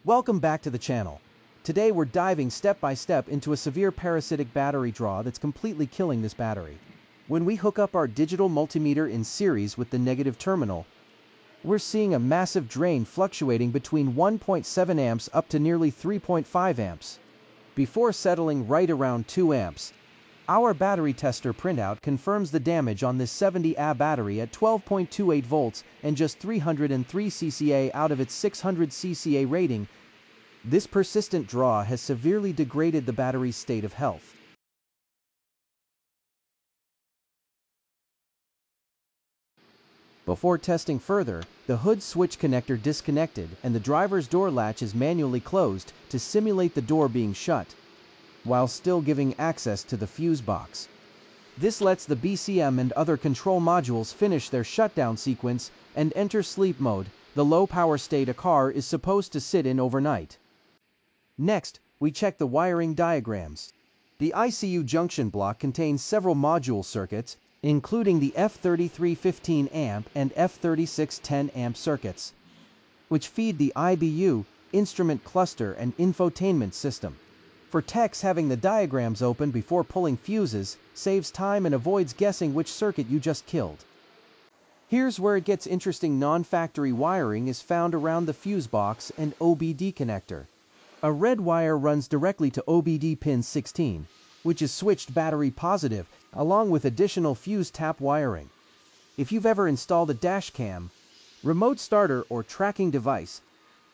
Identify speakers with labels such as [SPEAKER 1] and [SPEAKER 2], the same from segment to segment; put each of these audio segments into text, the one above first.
[SPEAKER 1] Welcome back to the channel. Today we're diving step by step into a severe parasitic battery draw that's completely killing this battery. When we hook up our digital multimeter in series with the negative terminal, we're seeing a massive drain fluctuating between 1.7 amps up to nearly 3.5 amps. Before settling right around 2 amps, our battery tester printout confirms the damage on this 70Ah battery at 12.28 volts and just 303 cca out of its 600 cca rating. This persistent draw has severely degraded the battery's state of health. Before testing further, the hood switch connector disconnected and the driver's door latch is manually closed to simulate the door being shut, while still giving access to the fuse box. This lets the BCM and other control modules finish their shutdown sequence and enter sleep mode, the low power state a car is supposed to sit in overnight. Next, we check the wiring diagrams. The ICU junction block contains several module circuits, including the F3315 amp and F3610 amp circuits, which feed the IBU, instrument cluster and infotainment system. For techs, having the diagrams open before pulling fuses saves time and avoids guessing which circuit you just killed. Here's where it gets interesting. Non-factory wiring is found around the fuse box and OBD connector. A red wire runs directly to OBD pin 16, which is switched battery positive, along with additional fuse tap wiring. If you've ever installed a dash cam, remote starter or tracking device,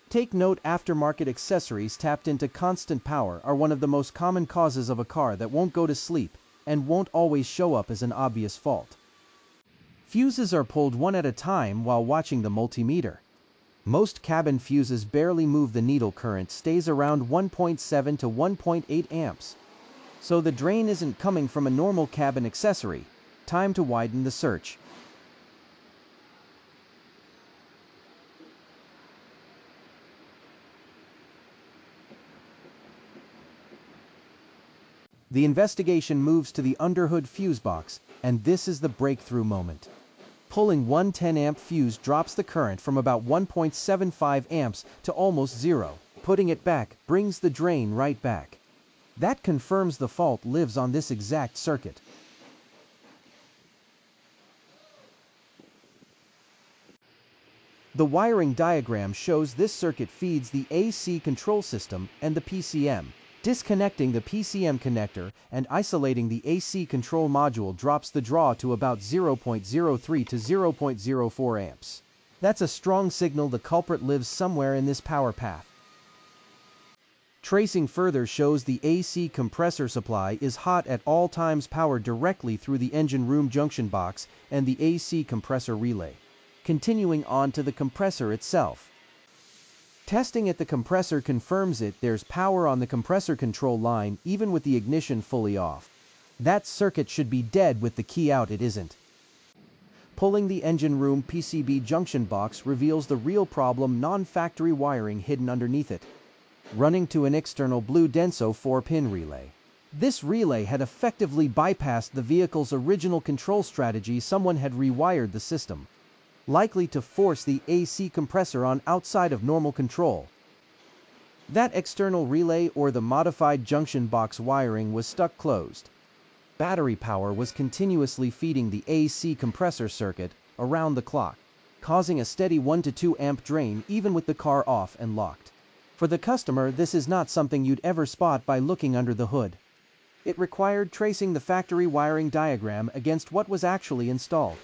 [SPEAKER 1] take note aftermarket accessories tapped into constant power are one of the most common causes of a car that won't go to sleep and won't always show up as an obvious fault. Fuses are pulled one at a time while watching the multimeter. Most cabin fuses barely move. The needle current stays around 1.7 to 1.8 amps. So the drain isn't coming from a normal cabin accessory. Time to widen the search. The investigation moves to the underhood fuse box, and this is the breakthrough moment. Pulling one 10-amp fuse drops the current from about 1.75 amps to almost zero. Putting it back brings the drain right back. That confirms the fault lives on this exact circuit. The wiring diagram shows this circuit feeds the AC control system and the PCM. Disconnecting the PCM connector and isolating the AC control module drops the draw to about 0.03 to 0.04 amps. That's a strong signal the culprit lives somewhere in this power path. Tracing further shows the AC compressor supply is hot at all times, powered directly through the engine room junction box and the AC compressor relay. Continuing on to the compressor itself. Testing at the compressor confirms there's power on the compressor control line even with the ignition fully off. That circuit should be dead with the key out. It isn't. Pulling the engine room PCB junction box reveals the real problem: non-factory wiring hidden underneath it, running to an external blue Denso 4-pin relay. This relay had effectively bypassed the vehicle's original control strategy. Someone had rewired the system, likely to force the AC compressor on outside of normal control. That external relay or the modified junction box wiring was stuck closed. Battery power was continuously feeding the AC compressor circuit around the clock, causing a steady 1 to 2 amp drain even with the car off and locked. For the customer, this is not something you'd ever spot by looking under the hood. It required tracing the factory wiring diagram against what was actually installed.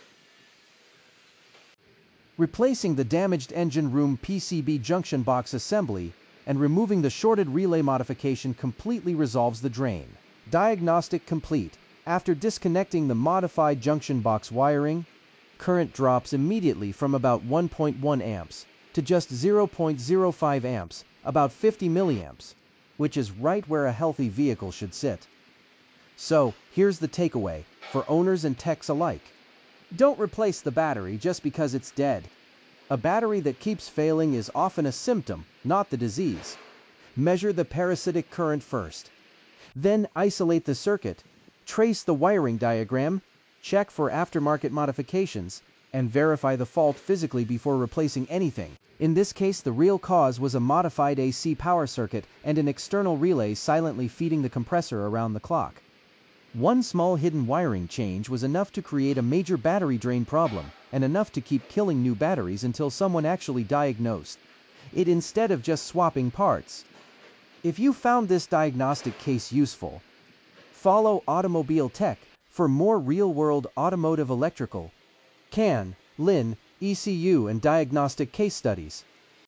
[SPEAKER 1] Replacing the damaged engine room PCB junction box assembly and removing the shorted relay modification completely resolves the drain. Diagnostic complete. After disconnecting the modified junction box wiring, current drops immediately from about 1.1 amps to just 0.05 amps, about 50 milliamps, which is right where a healthy vehicle should sit. So, here's the takeaway for owners and techs alike. Don't replace the battery just because it's dead. A battery that keeps failing is often a symptom, not the disease. Measure the parasitic current first. Then isolate the circuit, trace the wiring diagram, check for aftermarket modifications, and verify the fault physically before replacing anything. In this case, the real cause was a modified AC power circuit and an external relay silently feeding the compressor around the clock. One small hidden wiring change was enough to create a major battery drain problem, and enough to keep killing new batteries until someone actually diagnosed it instead of just swapping parts. If you found this diagnostic case useful, follow Automobile Tech for more real-world automotive electrical, CAN, LIN, ECU and diagnostic case studies.